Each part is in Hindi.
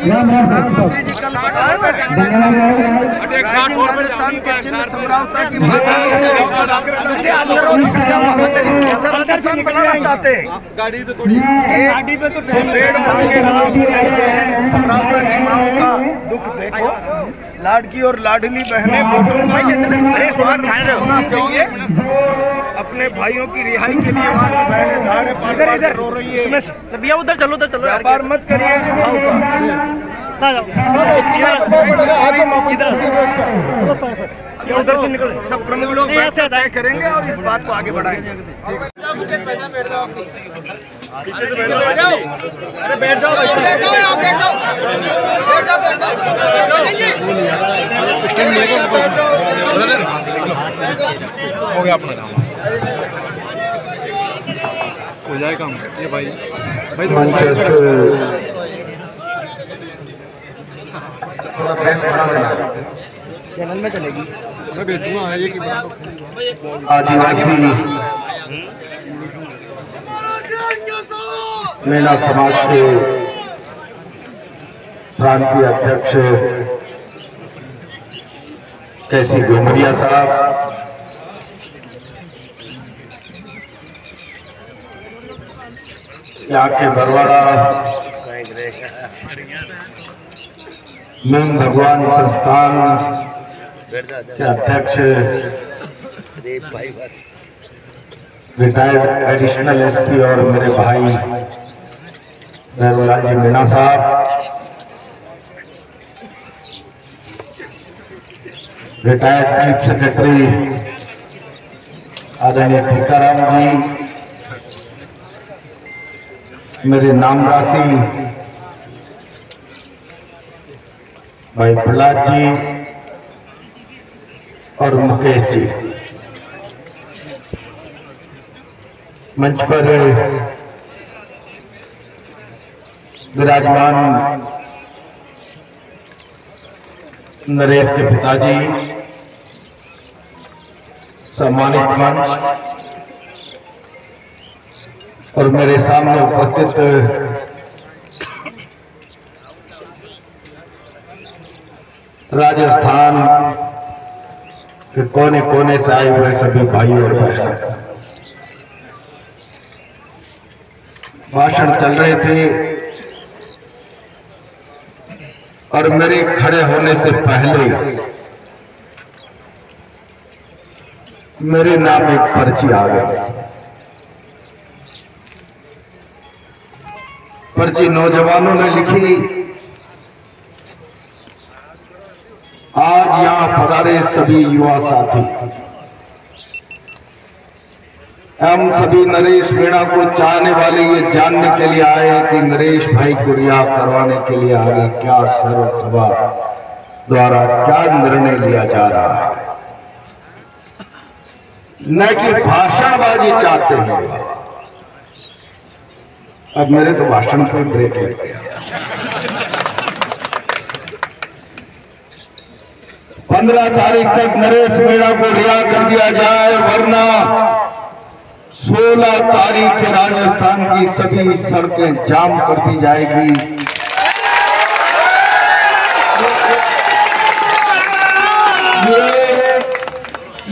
प्रधानमंत्री जी कल बताए राजस्थान के चिन्ह समरावता की राजस्थान बनाना चाहते हैं। पेड़ मां के नाम समरावता की माओ का दुख देखो, लाडकी और लाडली बहनें वोटों का स्वाद होना चाहिए। अपने भाइयों की रिहाई के लिए वहाँ की बहनें धाड़े पाड़ रो रही है। भैया उधर चलो व्यापार मत करिए इस भाव का। उधर से निकल सब प्रमुख लोग तय करेंगे और इस बात को आगे बढ़ाएंगे। अरे बैठ जाओ हो गया अपना काम, हो जाए काम। ये भाई चैनल में चलेगी, मैं भेजूंगा। ये की आदिवासी मीणा समाज के प्रांतीय अध्यक्ष कैसी डोमरिया साहब, यहाँ के बरवाड़ा मीन भगवान संस्थान के अध्यक्ष रिटायर्ड एडिशनल एसपी और मेरे भाई भैरवलाल जी मीणा साहब, रिटायर्ड चीफ सेक्रेटरी आदरणीय टीकाराम जी, मेरे नाम राशि भाई प्रहलाद जी और मुकेश जी, मंच पर विराजमान नरेश के पिताजी, सम्मानित मंच और मेरे सामने उपस्थित राजस्थान के कोने कोने से आए हुए सभी भाई और बहनों, भाषण चल रहे थे और मेरे खड़े होने से पहले मेरे नाम एक पर्ची आ गई। पर्ची नौजवानों ने लिखी, आज यहां पधारे सभी युवा साथी, हम सभी नरेश मीणा को चाहने वाले ये जानने के लिए आए हैं कि नरेश भाई को रिहा करवाने के लिए आगे क्या सर्व सभा द्वारा क्या निर्णय लिया जा रहा है। न कि भाषणबाजी चाहते हैं। अब मेरे तो भाषण पर ब्रेक लग गया। 15 तारीख तक नरेश मीणा को रिहा कर दिया जाए, वरना 16 तारीख से राजस्थान की सभी सड़कें जाम कर दी जाएगी।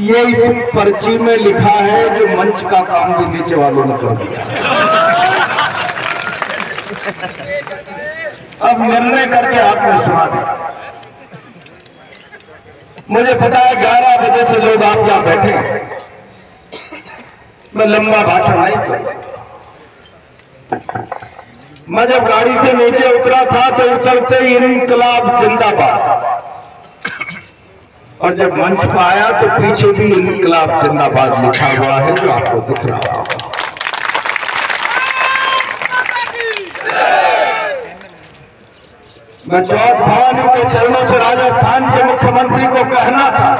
ये इस पर्ची में लिखा है, जो मंच का काम भी नीचे वालों ने कर दिया। अब निर्णय करके आपने सुना दिया। मुझे पता है 11 बजे से लोग आप यहां बैठे हैं, मैं लंबा भाषण नहीं करूंगा। मैं जब गाड़ी से नीचे उतरा था तो उतरते ही इनकलाब जिंदाबाद, और जब मंच पर आया तो पीछे भी इनकलाब जिंदाबाद लिखा हुआ है, जो आपको दिख रहा होगा। मैं चौथ भवानी के चरणों से राजस्थान के मुख्यमंत्री को कहना था,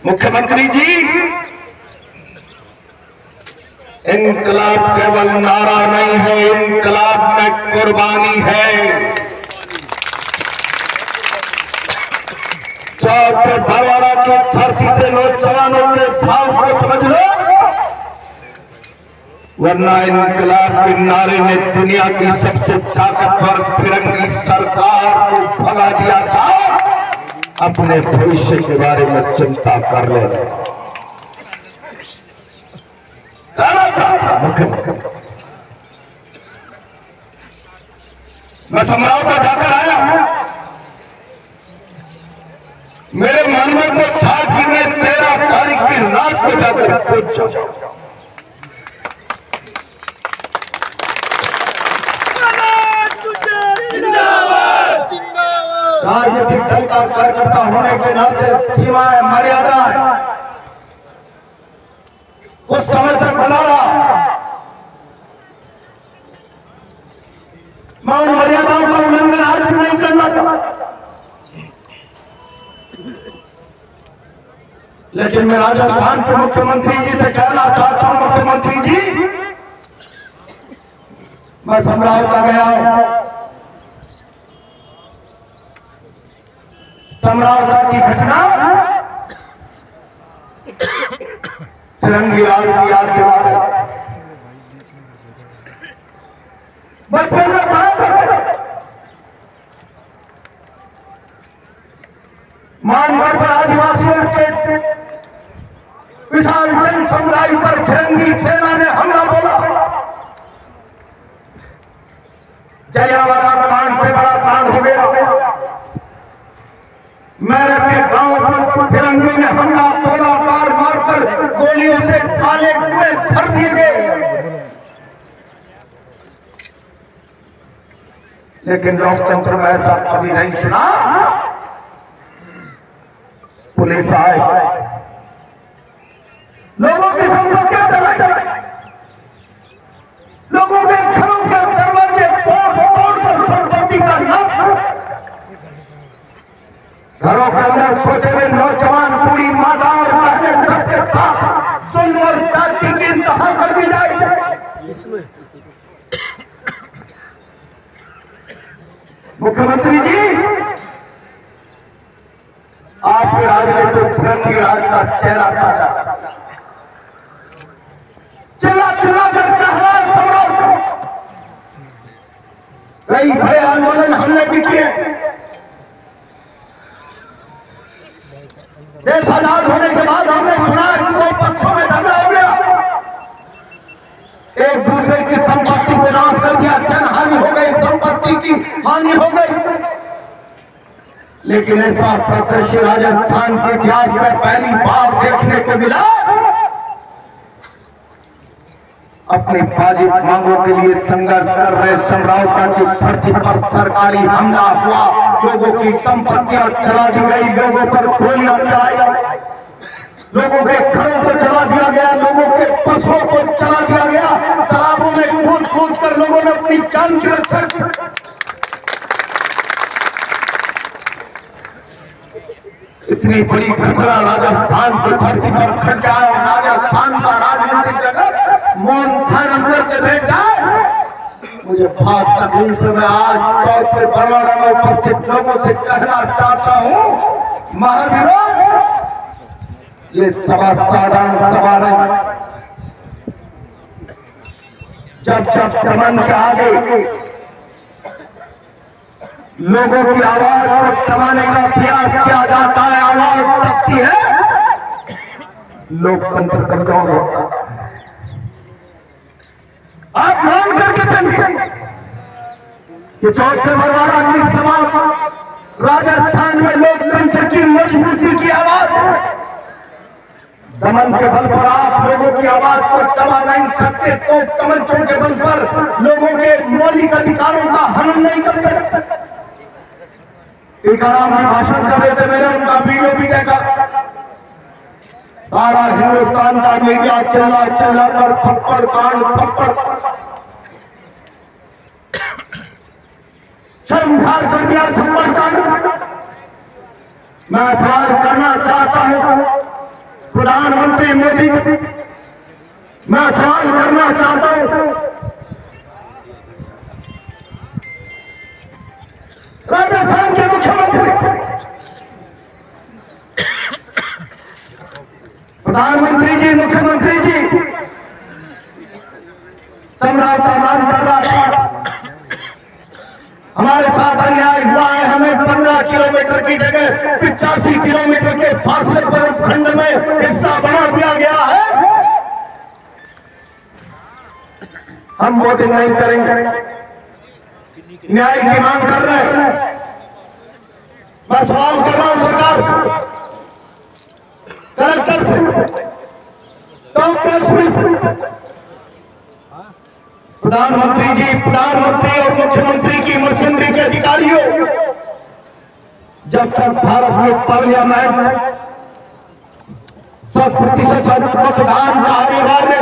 मुख्यमंत्री जी, इनकलाब केवल नारा नहीं है, इनकलाब में कुर्बानी है। चौथ भरवाड़ा माता की धरती से नौजवानों के भाव को समझ लो, वरना इनकलाब के नारे ने दुनिया की सबसे ताकतवर फिरंगी सरकार को भगा दिया था। अपने भविष्य के बारे में चिंता कर ले। कहना चाहता मुख्यमंत्री, मैं समरावता जाकर आया, मेरे मन में तो था कि मैं 13 तारीख की रात को जाकर पहुंच जाऊं। राजनीतिक दल का कार्यकर्ता होने के नाते सीमाएं, मर्यादाएं कुछ समय तक बना रहा। मैं उन मर्यादाओं का उल्लंघन आज भी नहीं करना चाहता, लेकिन मैं राजस्थान के मुख्यमंत्री जी से कहना चाहता हूं, मुख्यमंत्री जी, मैं समरावता गया हूं। समरावता की घटना तिरंगी राज की याद दिला रही। बचपन में पढ़ा करते मानगढ़ पर आदिवासियों के विशाल जन समुदाय पर फिरंगी सेना ने हमला बोला। जलियांवाला कांड से बड़ा कांड हो गया। मेरे के गांव पर फिरंगी ने हमला बोला, मार मारकर गोलियों से काले कुएं भर दिए गए। लेकिन लोकतंत्र में ऐसा कभी नहीं सुना। पुलिस आए, लोगों की संपत्तियां जलाई, लोगों के घरों के दरवाजे तोड़ तोड़ कर संपत्ति का नाश। घरों के अंदर सोचे हुए नौजवान, बूढ़ी माता और बहनें सबके साथ जुल्म और जाति की इंतहा कर दी जाए। मुख्यमंत्री जी, आपके राज में तो फिरंगी राज का चेहरा ताजा, चिल्ला चिल्ला कर कह रहा है समरावता। कई बड़े आंदोलन हमने भी किए। देश आजाद होने के बाद हमने सुना दो पक्षों में झगड़ा हो गया, एक दूसरे की संपत्ति को नाश कर दिया, जनहानि हो गई, संपत्ति की हानि हो गई। लेकिन ऐसा प्रदर्शन राजस्थान के इतिहास में पहली बार देखने को मिला। अपनी वाजिब मांगों के लिए संघर्ष कर रहे समरावता की धरती पर सरकारी हमला हुआ, लोगों की संपत्तियां जला दी गई, लोगों पर गोलियां चलाई, लोगों के घरों को जला दिया गया, लोगों के पशुओं को जला दिया गया, तालाबों में कूद कूद कर लोगों ने अपनी जान की रक्षा की। इतनी बड़ी घटना राजस्थान की धरती पर घट जाए और राजस्थान का राजनीतिक जगत मौन धारण करके बैठ जाए, मुझे बहुत तकलीफ है। मैं आज तौर पर बरवाड़ा में उपस्थित लोगों से कहना चाहता हूं, महावीरों, ये सभा साधारण सभा नहीं। जब जब दमन के आगे लोगों की आवाज को दबाने का प्रयास किया जाता है, आवाज दबती है, लोकतंत्र कमजोर होता है। आप मांग करके चलिए कि चौथे बरवाड़ा की सभा राजस्थान में लोकतंत्र की मजबूती की आवाज है। दमन के बल पर आप लोगों की आवाज को दबा नहीं सकते, तो तमंचों के बल पर लोगों के मौलिक अधिकारों का हनन नहीं करते। टीकाराम जी भाषण कर रहे थे, मैंने उनका वीडियो भी देखा। सारा हिंदुस्तान का मीडिया चिल्ला चिल्ला कर थप्पड़ कांड, थप्पड़ शर्मसार कर दिया, थप्पड़ कांड। मैं सवाल करना चाहता हूं प्रधानमंत्री मोदी, मैं सवाल करना चाहता हूं राजस्थान के मुख्यमंत्री से, प्रधानमंत्री जी, मुख्यमंत्री जी, समराव का मांग कर रहा था। हमारे साथ अन्याय हुआ है। हमें 15 किलोमीटर की जगह 85 किलोमीटर के फासले पर खंड में हिस्सा बना दिया गया है। हम वोटिंग नहीं करेंगे, न्याय की मांग कर रहे हैं। मैं सवाल कर रहा हूं सरकार कलेक्टर से, टॉप एसपी से, प्रधानमंत्री जी, प्रधानमंत्री और मुख्यमंत्री की मशीनरी के अधिकारियों, जब तक भारत में पार्लियामेंट 100% मतदान का अनिवार्य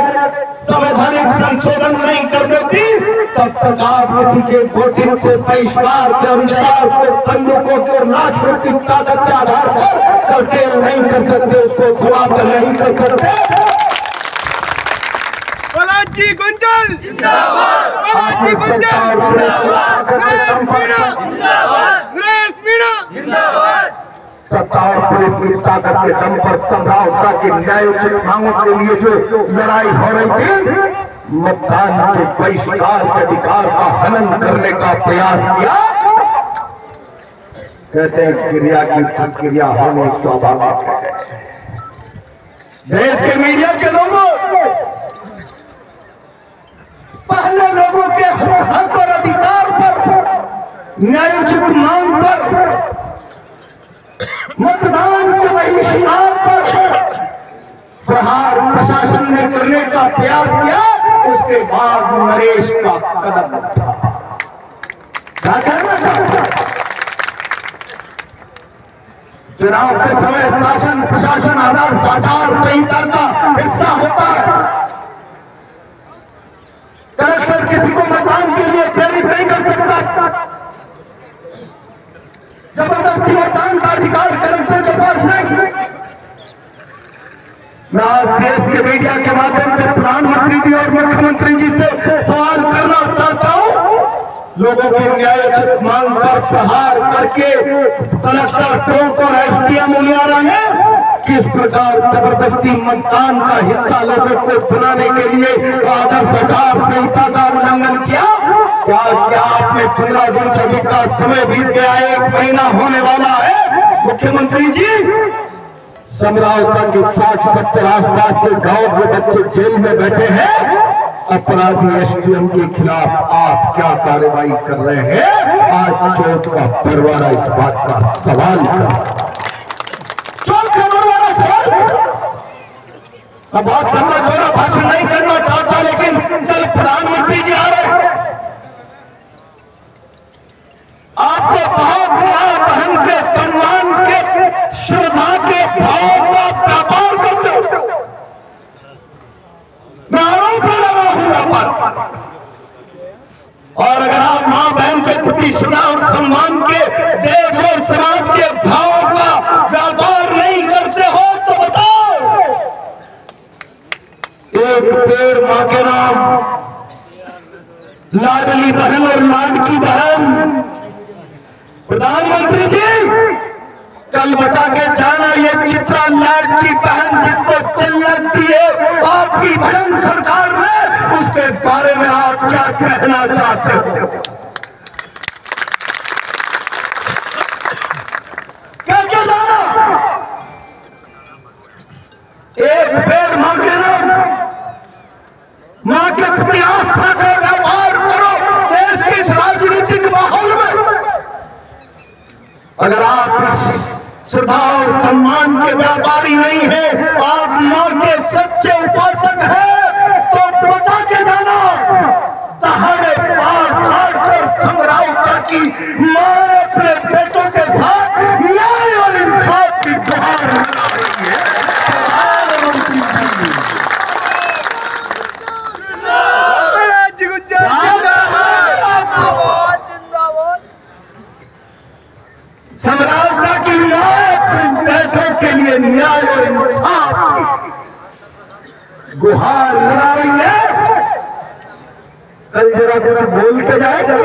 संवैधानिक संशोधन नहीं कर देती, तब तक आप किसी के वोटिंग से बहिष्कार के अनुसार को बंदूकों के और लाठों की ताकत के आधार पर कर्टेल नहीं कर सकते, उसको समाप्त नहीं कर सकते। जी गुंजल जिंदाबाद, जी गुंजल जिंदाबाद, जिंदाबाद। सत्ता और पुलिस की ताकत के दम पर समराव शाह की न्यायोचित मांगों के लिए जो लड़ाई हो रही थी, मतदान के बहिष्कार के अधिकार का हनन करने का प्रयास किया। कहते हैं क्रिया की प्रक्रिया होनी स्वाभाविक है। देश के मीडिया के लोगों, पहले लोगों के हक और अधिकार पर, न्यायोचित मांग पर, मतदान के बहिष्कार पर प्रहार प्रशासन ने करने का प्रयास किया। उसके बाद नरेश का कदम उठा। क्या करना चाहता? चुनाव के समय शासन प्रशासन आचार संहिता का हिस्सा होता है। कलेक्टर किसी को मतदान के लिए प्रेरित नहीं कर सकता। जबरदस्ती मतदान का अधिकार कलेक्टर के पास नहीं। मैं आज देश के मीडिया के माध्यम से प्रधानमंत्री जी और मुख्यमंत्री जी से सवाल करना चाहता हूं। लोगों की न्यायोचित मांग पर प्रहार करके कलेक्टर टोंक और एसडीएम उलियारा ने किस प्रकार जबरदस्ती मतदान का हिस्सा लोगों को बनाने के लिए आदर्श आचार संहिता का उल्लंघन किया। क्या आपने 15 दिन से अधिक का समय बीत गया, 1 महीना होने वाला है। मुख्यमंत्री जी, समरावता के 60-70 आसपास के गांव के बच्चे जेल में बैठे हैं। अपराधी एसडीएम के खिलाफ आप क्या कार्रवाई कर रहे हैं? आज चौथ का परवाना इस बात का सवाल है। चौथ का परवाना सवाल। मैं बहुत लंबा चौड़ा भाषण नहीं करना चाहता, लेकिन कल प्रधानमंत्री जी आ रहे हैं। आपको बहुत मां बहन के सम्मान के, श्रद्धा के भाव का व्यापार करते हो। मैं आरोप लगा हूं व्यापार। और अगर आप मां बहन के प्रति श्रद्धा और सम्मान के, देश और समाज के भाव का व्यापार नहीं करते हो तो बताओ। एक पेड़ मां के नाम, लाडली बहन और लाडकी बहन। प्रधानमंत्री जी, कल बता के जाना, ये चित्रा लाडली बहन जिसको चिल्लत दी है आपकी बहन सरकार ने, उसके बारे में आप क्या कहना चाहते हो? क्या क्या जाना? एक पेड़ मां के नाम, मां के प्रति आस्था का व्यवहार करो देश के इस राजनीतिक माहौल में। अगर आप श्रद्धा और सम्मान के व्यापारी नहीं हैं, आप मां के सच्चे उपासक हैं, तो बता के जाना। दहाड़े पार कर समरावता की मां अपने बेटों के साथ न्याय और इंसाफ की गुहार लगा रही है। समरावता की मां बेटों के लिए न्याय और इंसाफ की गुहार लगा रही है। कल जरा कुछ बोल के जाएंगे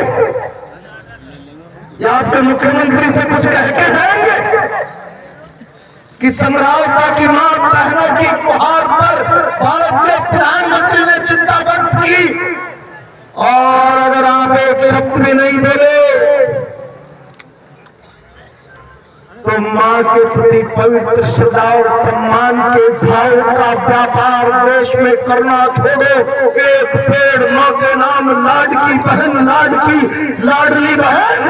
या आपके मुख्यमंत्री से कुछ कह के जाएंगे? कि समरावता की मां बहनों की गुहार पर भारत के प्रधानमंत्री ने चिंता व्यक्त की। और अगर आप एक शब्द भी नहीं बोले तो मां के प्रति पवित्र श्रद्धा और सम्मान के भाव का व्यापार देश में करना छोड़ो। एक पेड़ मां के नाम लाडकी बहन, लाडकी लाडली बहन,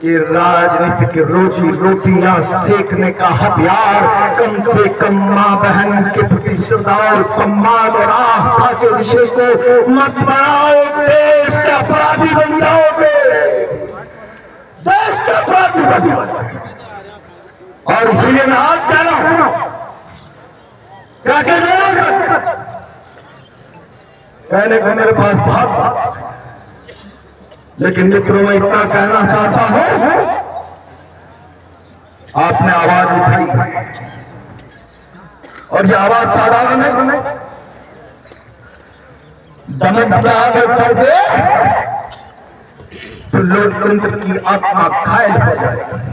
ये राजनीति की रोजी रोटियां सेकने का हथियार कम से कम मां बहन के प्रति श्रद्धा और सम्मान और आस्था के विषय को मत बनाओ। देश के अपराधी बन जाओगे, देश के अपराधी बन जाओगे। और इसलिए मैं आज कह रहा हूं, क्या कहने को मेरे पास बहुत, लेकिन मित्रों मैं इतना कहना चाहता हूं, आपने आवाज उठाई और ये आवाज साधारण है। दमन के आगे बढ़े तो लोकतंत्र की आत्मा घायल हो जाएगी।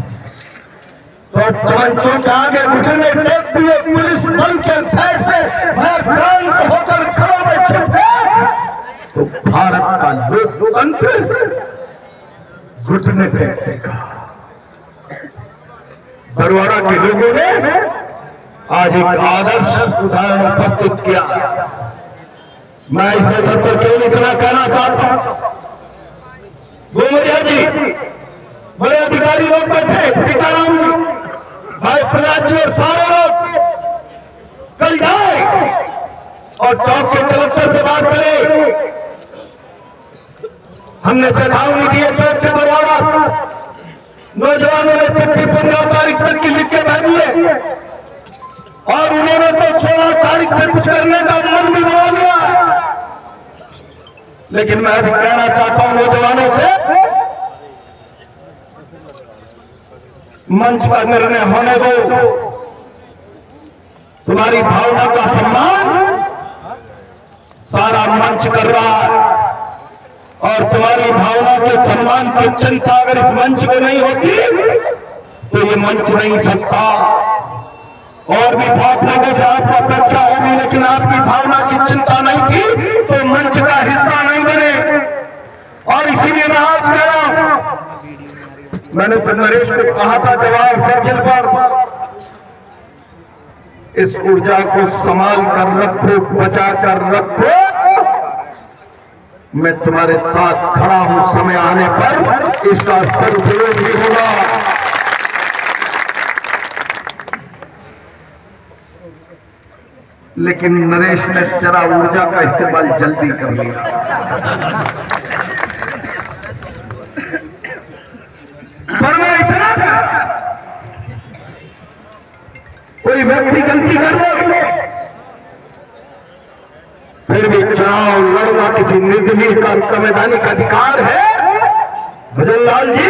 तो तमंचों के आगे उठने देख दिए पुलिस बल के पैसे भयभ्रांत होकर घरों में छुपे तो भारत का लोकतंत्र घुटने टेकेगा। बरवाड़ा के लोगों ने आज एक आदर्श उदाहरण उपस्थित किया। मैं इस अवसर पर केवल इतना कहना चाहता हूं, गोमरिया जी बड़े अधिकारी लोग बैठे, टीकाराम जी, भाई प्रहलाद जी और सारे लोग कल जाए और टॉप के कलेक्टर से बात करें। हमने चेतावनी दी है चौक के बरवाड़ा नौजवानों ने चिट्ठी 15 तारीख तक की लिख के भेजी है और उन्होंने तो 16 तारीख से कुछ करने का मन भी बना दिया। लेकिन मैं अभी कहना चाहता हूं नौजवानों से, मंच का निर्णय होने दो। तुम्हारी भावना का सम्मान सारा मंच कर रहा है और तुम्हारी भावना के सम्मान की चिंता अगर इस मंच को नहीं होती तो ये मंच नहीं सकता। और भी बहुत लोगों से आपको अपेक्षा होगी, लेकिन आपकी भावना की चिंता नहीं थी तो मंच का हिस्सा नहीं बने। और इसीलिए मैं आज कह रहा हूं, मैंने तो नरेश को कहा था जवाहर सर्किल पर, इस ऊर्जा को संभाल कर रखो, बचा कर रखो। मैं तुम्हारे साथ खड़ा हूं, समय आने पर इसका सदुपयोग भी होगा। लेकिन नरेश ने जरा ऊर्जा का इस्तेमाल जल्दी कर लिया। पर मैं इतना कोई व्यक्ति गलती कर ले फिर भी चुनाव लड़ना किसी निर्दलीय का संवैधानिक अधिकार है। भजनलाल जी,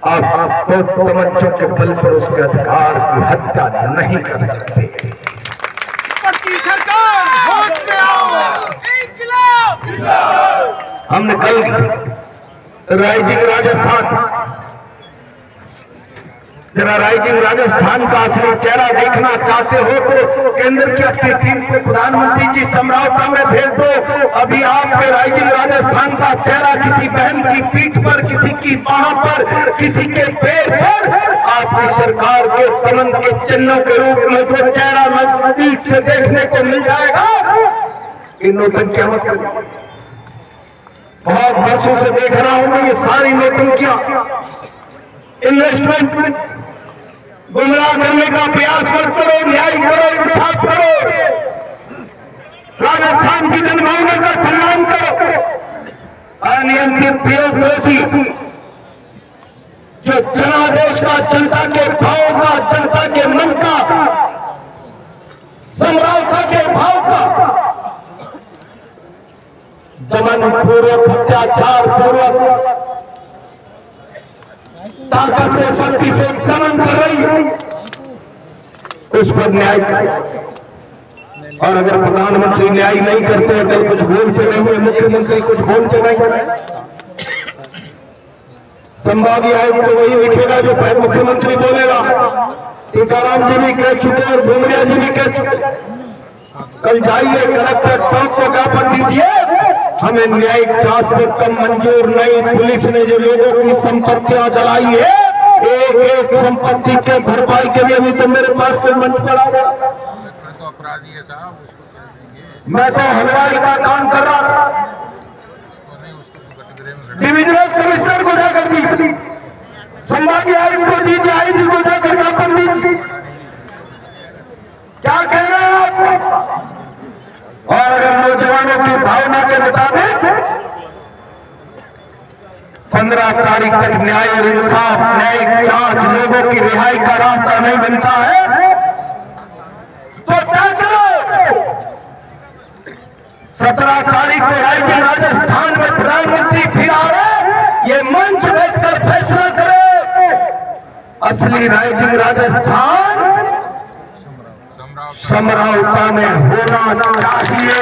आप तो तमंचों के बल पर उसके अधिकार की हत्या नहीं कर सकते। हमने कल राइजिंग राजस्थान, जरा राइजिंग राजस्थान का असली चेहरा देखना चाहते हो तो केंद्र की अपनी टीम को प्रधानमंत्री जी समरावता में भेज दो। अभी आपके राइजिंग राजस्थान का चेहरा किसी बहन की पीठ पर, किसी की बाह पर, किसी के पैर पर आपकी सरकार के तमन के चिन्हों के रूप में जो चेहरा नजदीक से देखने को मिल जाएगा। इन नोटंकियां मत करिए। बहुत वर्षों से देख रहा हूं मैं ये सारी नोटंकियां, इन्वेस्टमेंट गुमराह करने का प्रयास मत करो, न्याय करो, इंसाफ करो, राजस्थान की जनभावना का सम्मान करो। अनियंत्रित ब्यूरोक्रेसी जो जनादेश का, जनता के भाव का, जनता के मन का, समरावता के भाव का दमन पूर्वक, अत्याचार पूर्वक, ताकत से, शक्ति से दमन कर रही, उस पर न्याय करें। और अगर प्रधानमंत्री न्याय नहीं करते हैं तो कुछ बोलते नहीं है, मुख्यमंत्री कुछ बोलते नहीं है, संभागीय आयुक्त तो वही लिखेगा जो मुख्यमंत्री बोलेगा। टीकाराम जी भी कह चुके और भूमरिया जी भी कह चुके। कल जाइए कलेक्टर टॉप को ज्ञापन दीजिए, हमें न्यायिक जांच से कम मंजूर नहीं। पुलिस ने जो लोगों की संपत्तियां जलाई है, एक एक संपत्ति के भरपाई के लिए भी तो मेरे पास कोई मंच पड़ा गया। तो अपराधी है साहब, उसको कर देंगे। मैं तो हलवाई का काम कर रहा था। डिविजनल कमिश्नर को जाकर दी, संभागीय आयुक्त को दीजिए, आईजी को जाकर ज्ञापन दीजिए। क्या कह रहे हैं आपको? और अगर नौजवानों की भावना के मुताबिक 15 तारीख तक न्याय और इंसाफ, न्यायिक जांच, लोगों की रिहाई का रास्ता नहीं बनता है तो क्या करो? 17 तारीख को राइजिंग राजस्थान में प्रधानमंत्री फिर आ रहे, ये मंच बैठकर फैसला करे। असली राइजिंग राजस्थान समरौता में होना चाहिए।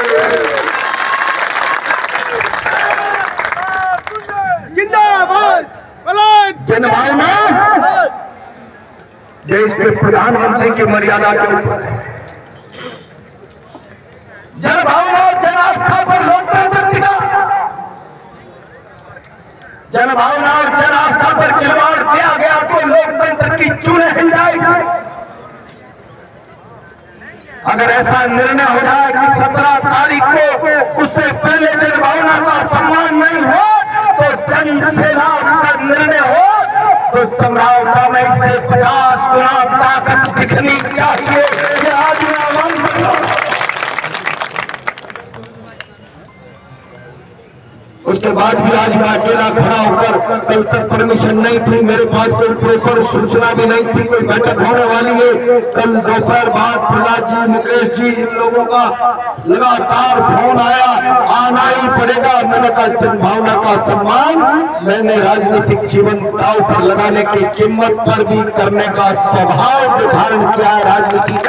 जिंदाबाद जनभावना देश के प्रधानमंत्री की मर्यादा के ऊपर है। जनभावना और जनास्था पर लोकतंत्र टिका। जनभावना और जनास्था पर खिलवाड़ किया गया तो लोकतंत्र की चूड़ें हिल जाएगी। अगर ऐसा निर्णय हो जाए कि 17 तारीख को उससे पहले जनभावना का सम्मान नहीं हो तो जनसेना का निर्णय हो, तो समरौता में इससे 50 गुना ताकत दिखनी चाहिए। ये आज मैं आह्वान कर रहा हूं। उसके बाद भी आज मैं अकेला खड़ा होकर, कल तक परमिशन नहीं थी, मेरे पास कोई प्रॉपर सूचना भी नहीं थी कोई बैठक होने वाली है। कल दोपहर बाद प्रहलाद जी, मुकेश जी, इन लोगों का लगातार फोन आया, आना ही पड़ेगा। मैंने कहा जनभावना का सम्मान मैंने राजनीतिक जीवन दांव पर लगाने की कीमत पर भी करने का स्वभाव जो धारण किया है राजनीति में,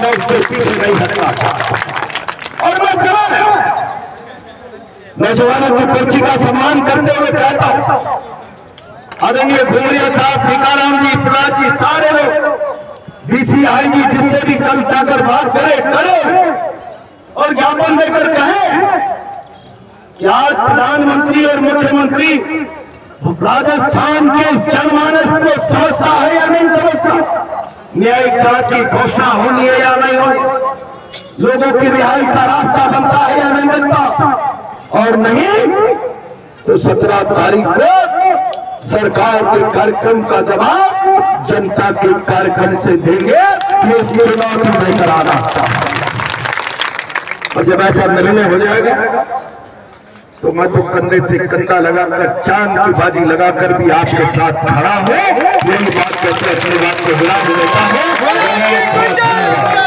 मैं उससे पीछे नहीं हटता था। और मैं चला गया। नौजवानों की पर्ची का सम्मान करते हुए कहता हूं, आदरणीय भूमरिया साहब, टीकाराम जी, प्रहलाद जी, सारे लोग डीसी, आईजी जिससे भी कल जाकर बात करे और ज्ञापन देकर कहे कि आज प्रधानमंत्री और मुख्यमंत्री राजस्थान के इस जनमानस को समझता है या नहीं समझता, न्यायिक जांच की घोषणा होनी है या नहीं होनी, लोगों की रिहाई का रास्ता बनता है या नहीं बनता। और नहीं तो 17 तारीख को सरकार के कार्यक्रम का जवाब जनता के कार्यक्रम से देंगे। ये चुनाव नहीं कराना। और जब ऐसा निर्णय हो जाएगा तो मैं तो कंधे से कंधा लगाकर, चांद की बाजी लगाकर भी आपके साथ खड़ा हूं। यही बात कहते अपनी बात को विराम देता हूं।